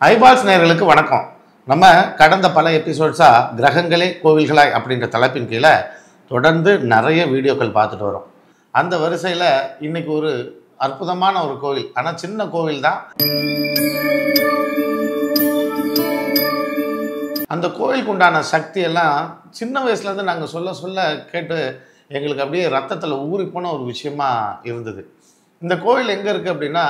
Eyeballs நேயர்களுக்கு வணக்கம். நம்ம கடந்த பல எபிசோட்ஸாக கிரகங்களே கோவில்களாய் அப்படின்ற தலைப்பின் கீழே தொடர்ந்து நிறைய வீடியோக்கள் பார்த்துட்டு வரோம். அந்த வரிசையில் இன்னைக்கு ஒரு அற்புதமான ஒரு கோவில், ஆனால் சின்ன கோவில் தான். அந்த கோவிலுக்கு உண்டான சக்தியெல்லாம் சின்ன வயசுலேருந்து நாங்கள் சொல்ல சொல்ல கேட்டு எங்களுக்கு அப்படியே ரத்தத்தில் ஊறி போன ஒரு விஷயமா இருந்தது. இந்த கோவில் எங்கே இருக்குது அப்படின்னா,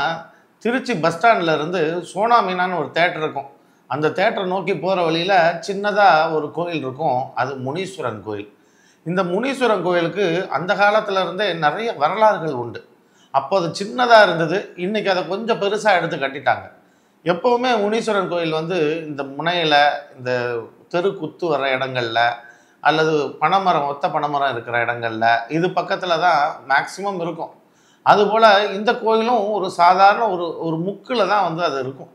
திருச்சி பஸ் ஸ்டாண்டில் இருந்து சோனா மீனான்னு ஒரு தேட்டர் இருக்கும். அந்த தேட்டரை நோக்கி போகிற வழியில் சின்னதாக ஒரு கோயில் இருக்கும். அது முனீஸ்வரன் கோயில். இந்த முனீஸ்வரன் கோயிலுக்கு அந்த காலத்தில் இருந்தே நிறைய வரலாறுகள் உண்டு. அப்போ அது சின்னதாக இருந்தது, இன்றைக்கி அதை கொஞ்சம் பெருசாக எடுத்து கட்டிட்டாங்க. எப்போவுமே முனீஸ்வரன் கோயில் இந்த முனையில் இந்த தெரு குத்து வர இடங்களில் அல்லது பனைமரம் ஒத்த பனைமரம் இருக்கிற இடங்களில் இது பக்கத்தில் தான் மேக்சிமம் இருக்கும். அதுபோல் இந்த கோயிலும் ஒரு சாதாரண ஒரு முக்கில் தான் அது இருக்கும்.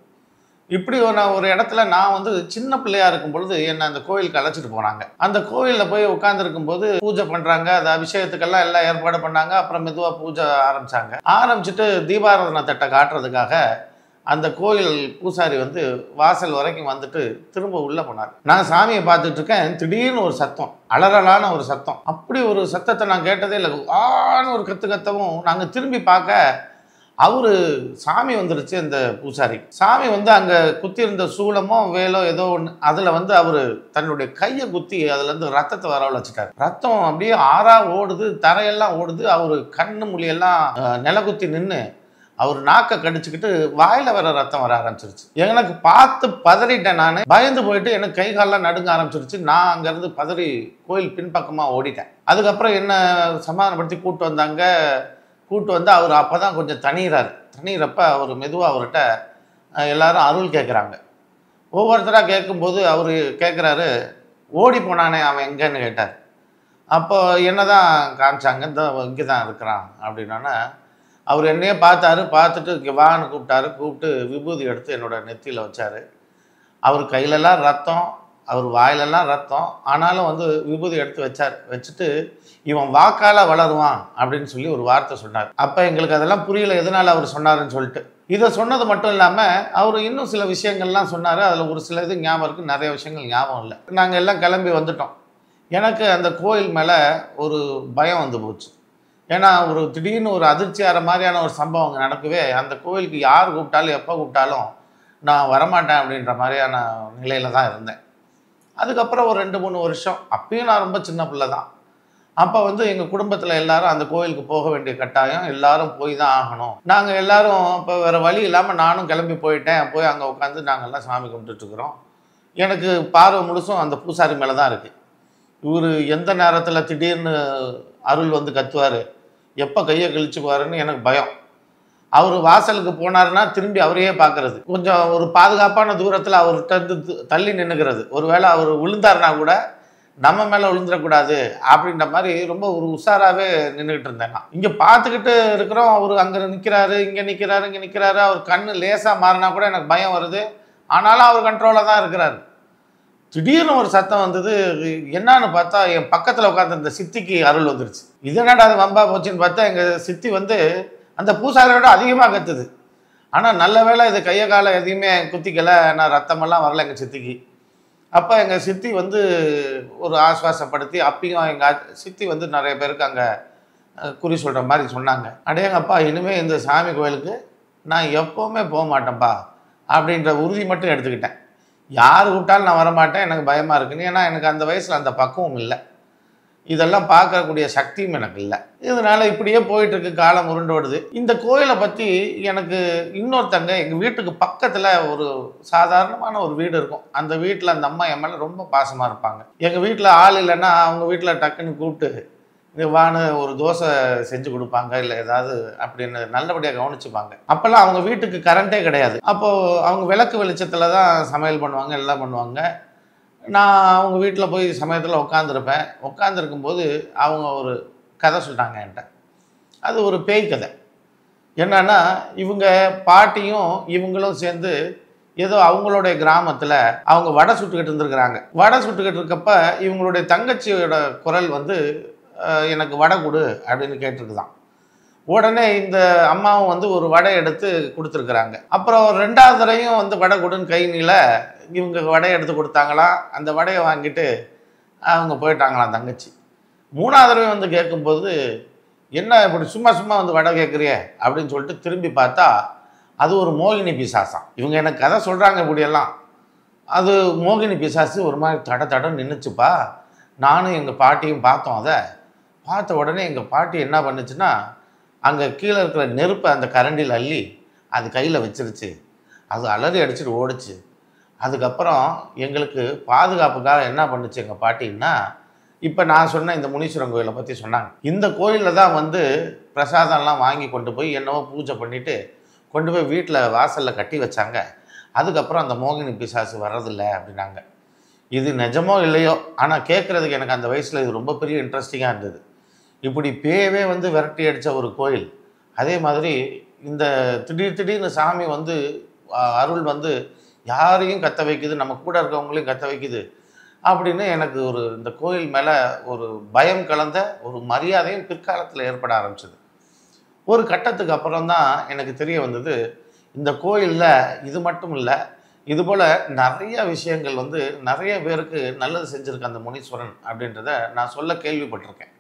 இப்படி ஒரு இடத்துல நான் சின்ன பிள்ளையாக இருக்கும் பொழுது என்னை அந்த கோயிலுக்கு அழைச்சிட்டு போனாங்க. அந்த கோயிலில் போய் உட்காந்துருக்கும் போது பூஜை பண்ணுறாங்க. அது அபிஷேகத்துக்கெல்லாம் எல்லாம் ஏற்பாடு பண்ணாங்க. அப்புறம் மெதுவாக பூஜை ஆரம்பிச்சுட்டு தீபாராதனை தட்டை காட்டுறதுக்காக அந்த கோயில் பூசாரி வாசல் வரைக்கும் வந்துட்டு திரும்ப உள்ளே போனார். நான் சாமியை பார்த்துட்டு இருக்கேன். திடீர்னு ஒரு சத்தம், அலறலான ஒரு சத்தம். அப்படி ஒரு சத்தத்தை நான் கேட்டதே இல்லை. ஆன்னு ஒரு கத்தவும் நாங்கள் திரும்பி பார்க்க அவரு சாமி வந்துருச்சு. அந்த பூசாரி சாமி அங்கே குத்தி இருந்த சூளமோ வேலோ ஏதோ ஒன்று, அதில் அவர் தன்னுடைய கையை குத்தி அதுலேருந்து ரத்தத்தை வரவழைச்சிட்டார். ரத்தம் அப்படியே ஆறா ஓடுது, தரையெல்லாம் ஓடுது. அவர் கண்ணு மொழியெல்லாம் நிலகுத்தி நின்று அவர் நாக்கை கடிச்சுக்கிட்டு வாயில வர ரத்தம் வர ஆரம்பிச்சிருச்சு. எனக்கு பார்த்து பதறிட்டேன். நான் பயந்து போயிட்டு எனக்கு கை காலெல்லாம் நடுங்க ஆரம்பிச்சிருச்சு. நான் அங்கேருந்து பதறி கோயில் பின்பக்கமாக ஓடிட்டேன். அதுக்கப்புறம் என்ன சமாதானப்படுத்தி கூப்பிட்டு வந்தாங்க. கூப்பிட்டு வந்து அவர் அப்போ தான் கொஞ்சம் தனியிறப்ப அவர் மெதுவாக அவர்கிட்ட எல்லாரும் அருள் கேட்குறாங்க. ஒவ்வொருத்தராக கேட்கும்போது அவர் கேட்குறாரு, ஓடி போனானே அவன் எங்கன்னு கேட்டார். அப்போ என்ன தான் காமிச்சாங்க, இங்கே தான் இருக்கிறான் அப்படின்னா அவர் என்னையே பார்த்துட்டு இங்கே வான்னு கூப்பிட்டு விபூதி எடுத்து என்னோட நெத்தியில் வச்சார். அவர் கையிலெல்லாம் ரத்தம், அவர் வாயிலெல்லாம் ரத்தம், ஆனாலும் விபூதி எடுத்து வச்சுட்டு இவன் வாக்கால் வளருவான் அப்படின்னு சொல்லி ஒரு வார்த்தை சொன்னார். அப்போ எங்களுக்கு அதெல்லாம் புரியல, எதனால் அவர் சொன்னாருன்னு சொல்லிட்டு. இதை சொன்னது மட்டும் இல்லாமல் அவர் இன்னும் சில விஷயங்கள்லாம் சொன்னார். அதில் ஒரு சில இது ஞாபகம் இருக்குது, நிறைய விஷயங்கள் ஞாபகம் இல்லை. நாங்கள் எல்லாம் கிளம்பி வந்துட்டோம். எனக்கு அந்த கோயில் மேலே ஒரு பயம் போச்சு. ஏன்னா ஒரு திடீர்னு ஒரு அதிர்ச்சியாகிற மாதிரியான ஒரு சம்பவம் அங்கே நடக்கவே, அந்த கோவிலுக்கு யார் கூப்பிட்டாலும் எப்போ கூப்பிட்டாலும் நான் வரமாட்டேன் அப்படின்ற மாதிரியான நிலையில் தான் இருந்தேன். அதுக்கப்புறம் ஒரு 2-3 வருஷம், அப்பயும் நான் ரொம்ப சின்ன பிள்ளை தான். அப்போ எங்கள் குடும்பத்தில் எல்லாரும் அந்த கோயிலுக்கு போக வேண்டிய கட்டாயம், எல்லாரும் போய் தான் ஆகணும். நாங்கள் எல்லாரும் இப்போ வேறு வழி இல்லாமல் நானும் கிளம்பி போயிட்டேன். போய் அங்கே உட்காந்து நாங்கள்லாம் சாமி கும்பிட்டுருக்குறோம். எனக்கு பார்வை முழுசும் அந்த பூசாரி மேலே தான் இருக்குது. இவர் எந்த நேரத்தில் திடீர்னு அருள் கத்துவார், எப்போ கையை கிழிச்சுக்குவாருன்னு எனக்கு பயம். அவர் வாசலுக்கு போனாருன்னா திரும்பி அவரையே பார்க்கறது, கொஞ்சம் ஒரு பாதுகாப்பான தூரத்தில் அவர்கிட்ட தள்ளி நின்றுக்கிறது. ஒருவேளை அவர் விழுந்தாருனா கூட நம்ம மேலே விழுந்துடக்கூடாது அப்படின்ற மாதிரி ரொம்ப ஒரு உஷாராகவே நின்றுக்கிட்டு இருந்தேன். நான் இங்கே பார்த்துக்கிட்டு இருக்கிறோம். அவர் அங்கே நிற்கிறாரு, இங்கே நிற்கிறாரு. அவர் கண் லேசாக மாறினா கூட எனக்கு பயம் வருது. ஆனாலும் அவர் கண்ட்ரோலாக தான் இருக்கிறாரு. திடீர்னு ஒரு சத்தம் என்னான்னு பார்த்தா என் பக்கத்தில் உட்காந்து அந்த சித்திக்கு அருள் வந்துருச்சு. இதனடா அது வம்பா போச்சுன்னு பார்த்தா எங்கள் சித்தி அந்த பூசாரியோட அதிகமாக கத்துது. ஆனால் நல்ல வேளை இது கையை காலை எதையுமே குத்திக்கலை, நான் ரத்தமெல்லாம் வரல எங்கள் சித்திக்கு. அப்போ எங்கள் சித்தி ஒரு ஆஸ்வாசப்படுத்தி, அப்பயும் எங்கள் சித்தி நிறைய பேருக்கு அங்கே குறி சொல்கிற மாதிரி சொன்னாங்க. அடேங்கப்பா, இனிமேல் இந்த சாமி கோயிலுக்கு நான் எப்போவுமே போக மாட்டேன்ப்பா அப்படின்ற உறுதி மட்டும் எடுத்துக்கிட்டேன். யார் கூப்பிட்டாலும் நான் வரமாட்டேன், எனக்கு பயமாக இருக்குன்னு. ஏன்னா எனக்கு அந்த வயசில் அந்த பக்குவம் இல்லை, இதெல்லாம் பார்க்கக்கூடிய சக்தியும் எனக்கு இல்லை. இதனால் இப்படியே போயிட்டுருக்கு, காலம் உருண்டோடுது. இந்த கோயிலை பற்றி எனக்கு இன்னொருத்தங்க, எங்கள் வீட்டுக்கு பக்கத்தில் ஒரு சாதாரணமான ஒரு வீடு இருக்கும். அந்த வீட்டில் அந்த அம்மா என் மேலே ரொம்ப பாசமாக இருப்பாங்க. எங்கள் வீட்டில் ஆள் இல்லைன்னா அவங்க வீட்டில் டக்குன்னு கூப்பிட்டு வான்னு ஒரு தோசை செஞ்சு கொடுப்பாங்க, இல்லை ஏதாவது அப்படின்னு நல்லபடியாக கவனிச்சுப்பாங்க. அப்போல்லாம் அவங்க வீட்டுக்கு கரண்ட்டே கிடையாது. அப்போது அவங்க விளக்கு வெளிச்சத்தில் தான் சமையல் பண்ணுவாங்க, எல்லாம் பண்ணுவாங்க. நான் அவங்க வீட்டில் போய் சமயத்தில் உட்காந்துருப்பேன். உட்காந்துருக்கும்போது அவங்க ஒரு கதை சொல்லிட்டாங்க என்கிட்ட. அது ஒரு பேய் கதை. என்னன்னா, இவங்க பாட்டியும் இவங்களும் சேர்ந்து ஏதோ அவங்களுடைய கிராமத்தில் அவங்க வடை சுட்டுக்கிட்டு இருந்துருக்குறாங்க. வடை சுட்டுக்கிட்டு இருக்கப்ப இவங்களுடைய தங்கச்சியோட குரல் எனக்கு வடை கொடு அப்படின்னு கேட்டிருக்குதான். உடனே இந்த அம்மாவும் வந்து ஒரு வடை எடுத்து கொடுத்துருக்குறாங்க. அப்புறம் 2வது தடவையும் வந்து வடை கொடுன்னு கை நீள இவங்க வடை எடுத்து கொடுத்தாங்களாம். அந்த வடையை வாங்கிட்டு அவங்க போயிட்டாங்களாம் தங்கச்சி. 3வது தடவை வந்து கேட்கும்போது, என்ன இப்படி சும்மா சும்மா வந்து வடை கேட்குறியே அப்படின்னு சொல்லிட்டு திரும்பி பார்த்தா அது ஒரு மோகினி பிசாசாம். இவங்க எனக்கு கதை சொல்கிறாங்க இப்படியெல்லாம். அது மோகினி பிசாசு ஒரு மாதிரி தட தடன்னு நின்றுச்சுப்பா. நானும் எங்கள் பாட்டியும் பார்த்தோம். அதை பார்த்த உடனே எங்கள் பாட்டி என்ன பண்ணுச்சுன்னா, அங்கே கீழே இருக்கிற நெருப்பை அந்த கரண்டியில் அள்ளி அது கையில் வச்சிருச்சு. அது அலறி அடிச்சுட்டு ஓடிச்சு. அதுக்கப்புறம் எங்களுக்கு பாதுகாப்புக்காக என்ன பண்ணுச்சு எங்கள் பாட்டின்னா, இப்போ நான் சொன்ன இந்த முனீஸ்வரன் கோயிலை பற்றி சொன்னாங்க. இந்த கோயிலில் தான் வந்து பிரசாதம்லாம் வாங்கி கொண்டு போய் என்னவோ பூஜை பண்ணிவிட்டு கொண்டு போய் வீட்டில் வாசலில் கட்டி வச்சாங்க. அதுக்கப்புறம் அந்த மோகினி பிசாசு வர்றதில்லை அப்படின்னாங்க. இது நிஜமோ இல்லையோ, ஆனால் கேட்குறதுக்கு எனக்கு அந்த வயசில் இது ரொம்ப பெரிய இன்ட்ரெஸ்டிங்காக இருந்தது. இப்படி பேயவே வந்து விரட்டி அடித்த ஒரு கோயில், அதே மாதிரி இந்த திடீர்னு சாமி வந்து அருள் வந்து யாரையும் கத்த வைக்குது, நம்ம கூட இருக்கவங்களையும் கத்த வைக்குது அப்படின்னு எனக்கு ஒரு இந்த கோயில் மேலே ஒரு பயம் கலந்த ஒரு மரியாதையும் பிற்காலத்தில் ஏற்பட ஆரம்பிச்சது. ஒரு கட்டத்துக்கு அப்புறம் தான் எனக்கு தெரிய வந்தது, இந்த கோயிலில் இது மட்டும் இல்லை, இதுபோல் நிறைய விஷயங்கள் வந்து நிறைய பேருக்கு நல்லது செஞ்சுருக்க அந்த முனீஸ்வரன் அப்படின்றத நான் சொல்ல கேள்விப்பட்டிருக்கேன்.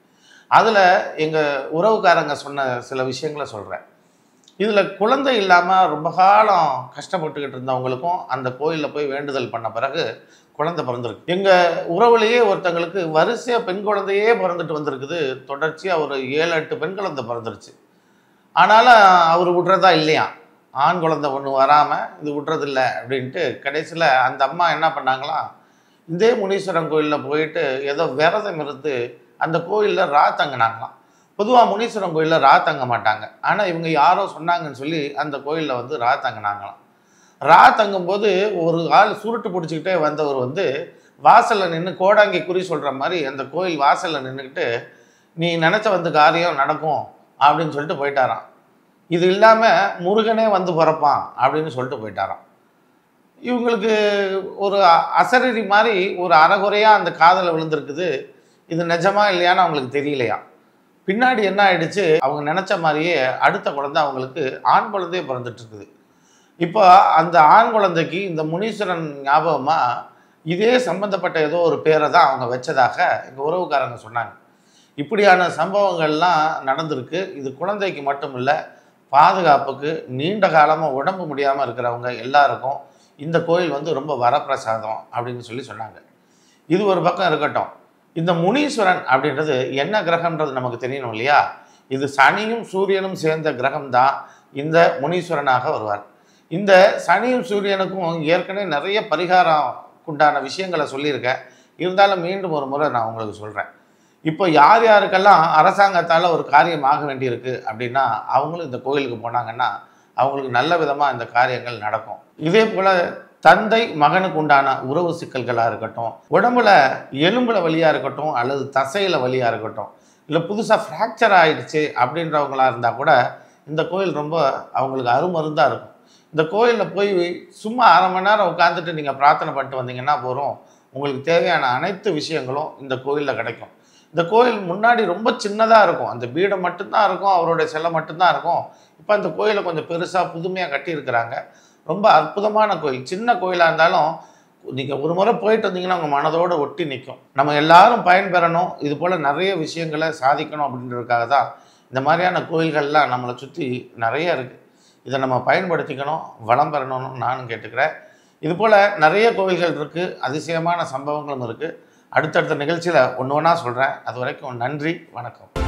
அதில் எங்கள் உறவுக்காரங்க சொன்ன சில விஷயங்களை சொல்கிறேன். இதில் குழந்தை இல்லாமல் ரொம்ப காலம் கஷ்டப்பட்டுக்கிட்டு இருந்தவங்களுக்கும் அந்த கோயிலில் போய் வேண்டுதல் பண்ண பிறகு குழந்தை பிறந்திருக்கு. எங்கள் உறவுலேயே ஒருத்தங்களுக்கு வரிசையாக பெண் குழந்தையே பிறந்துட்டு வந்திருக்குது. தொடர்ச்சியாக ஒரு 7-8 பெண் குழந்தை பிறந்துருச்சு. ஆனாலும் அவர் விட்றதா இல்லையா, ஆண் குழந்தை ஒன்று வராமல் இது விட்றதில்ல அப்படின்ட்டு கடைசியில் அந்த அம்மா என்ன பண்ணாங்களாம், இதே முனீஸ்வரன் கோயிலில் போயிட்டு ஏதோ விரதம் இருந்து அந்த கோயிலில் தங்கினாங்களாம். பொதுவாக முனீஸ்வரன் கோயிலில் தங்க மாட்டாங்க. ஆனால் இவங்க யாரோ சொன்னாங்கன்னு சொல்லி அந்த கோயிலில் வந்து தங்கினாங்களாம். தங்கும்போது ஒரு ஆள் சுருட்டு பிடிச்சிக்கிட்டே வந்தவர் வந்து வாசலில் நின்று கோடாங்கி குறி சொல்கிற மாதிரி அந்த கோயில் வாசலில் நின்றுக்கிட்டு, நீ நினச்ச வந்து காரியம் நடக்கும் அப்படின்னு சொல்லிட்டு போயிட்டாராம். இது இல்லாமல் முருகனே வந்து பிறப்பான் அப்படின்னு சொல்லிட்டு போயிட்டாராம். இவங்களுக்கு ஒரு அசரீரி மாதிரி ஒரு அறகுறையாக அந்த காதில் விழுந்திருக்குது. இது நிஜமா இல்லையான்னு அவங்களுக்கு தெரியலையா. பின்னாடி என்ன ஆயிடுச்சு, அவங்க நினச்ச மாதிரியே அடுத்த குழந்தை அவங்களுக்கு ஆண் குழந்தையே பிறந்துட்டு இருக்குது. இப்போ அந்த ஆண் குழந்தைக்கு இந்த முனீஸ்வரன் ஞாபகமாக இதே சம்பந்தப்பட்ட ஏதோ ஒரு பேரை தான் அவங்க வச்சதாக எங்கள் உறவுக்காரங்க சொன்னாங்க. இப்படியான சம்பவங்கள்லாம் நடந்திருக்கு. இது குழந்தைக்கு மட்டும் இல்லை, பாதுகாப்புக்கு நீண்ட காலமாக உடம்பு முடியாமல் இருக்கிறவங்க எல்லாருக்கும் இந்த கோயில் வந்து ரொம்ப வரப்பிரசாதம் அப்படின்னு சொல்லி சொன்னாங்க. இது ஒரு பக்கம் இருக்கட்டும். இந்த முனீஸ்வரன் அப்படின்றது என்ன கிரகம்ன்றது நமக்கு தெரியணும் இல்லையா. இது சனியும் சூரியனும் சேர்ந்த கிரகம் தான் இந்த முனீஸ்வரனாக வருவார். இந்த சனியும் சூரியனுக்கும் ஏற்கனவே நிறைய பரிகாரம் உண்டான விஷயங்களை சொல்லியிருக்கேன். இருந்தாலும் மீண்டும் ஒரு முறை நான் உங்களுக்கு சொல்கிறேன். இப்போ யார் யாருக்கெல்லாம் அரசாங்கத்தால் ஒரு காரியம் ஆக வேண்டியிருக்கு அப்படின்னா அவங்களும் இந்த கோயிலுக்கு போனாங்கன்னா அவங்களுக்கு நல்ல விதமாக இந்த காரியங்கள் நடக்கும். இதே போல் தந்தை மகனுக்கு உண்டான உறவு சிக்கல்களாக இருக்கட்டும், உடம்புல எலும்புல வலியாக இருக்கட்டும், அல்லது தசையில் வலியாக இருக்கட்டும், இல்லை புதுசாக ஃப்ராக்சர் ஆகிடுச்சு அப்படின்றவங்களாக இருந்தால் கூட இந்த கோயில் ரொம்ப அவங்களுக்கு அருமருந்தாக இருக்கும். இந்த கோயிலில் போய் சும்மா 1/2 மணி நேரம் உட்காந்துட்டு நீங்கள் பிரார்த்தனை பண்ணிட்டு வந்தீங்கன்னா போகிறோம், உங்களுக்கு தேவையான அனைத்து விஷயங்களும் இந்த கோயிலில் கிடைக்கும். இந்த கோயில் முன்னாடி ரொம்ப சின்னதாக இருக்கும், அந்த பீடம் மட்டும்தான் இருக்கும், அவருடைய சிலை மட்டும்தான் இருக்கும். இப்போ அந்த கோயிலை கொஞ்சம் பெருசாக புதுமையாக கட்டியிருக்கிறாங்க. ரொம்ப அற்புதமான கோயில். சின்ன கோயிலாக இருந்தாலும் நீங்கள் ஒரு முறை போயிட்டு வந்தீங்கன்னா உங்கள் மனதோடு ஒட்டி நிற்கும். நம்ம எல்லாரும் பயன்பெறணும், இது போல் நிறைய விஷயங்களை சாதிக்கணும் அப்படின்றதுக்காக தான் இந்த மாதிரியான கோயில்கள்லாம் நம்மளை சுற்றி நிறைய இருக்குது. இதை நம்ம பயன்படுத்திக்கணும், வளம் பெறணும்னு நானும் கேட்டுக்கிறேன். இதுபோல் நிறைய கோயில்கள் இருக்குது, அதிசயமான சம்பவங்களும் இருக்குது. அடுத்தடுத்த நிகழ்ச்சியில் ஒன்று ஒன்றா சொல்கிறேன். அது வரைக்கும் நன்றி, வணக்கம்.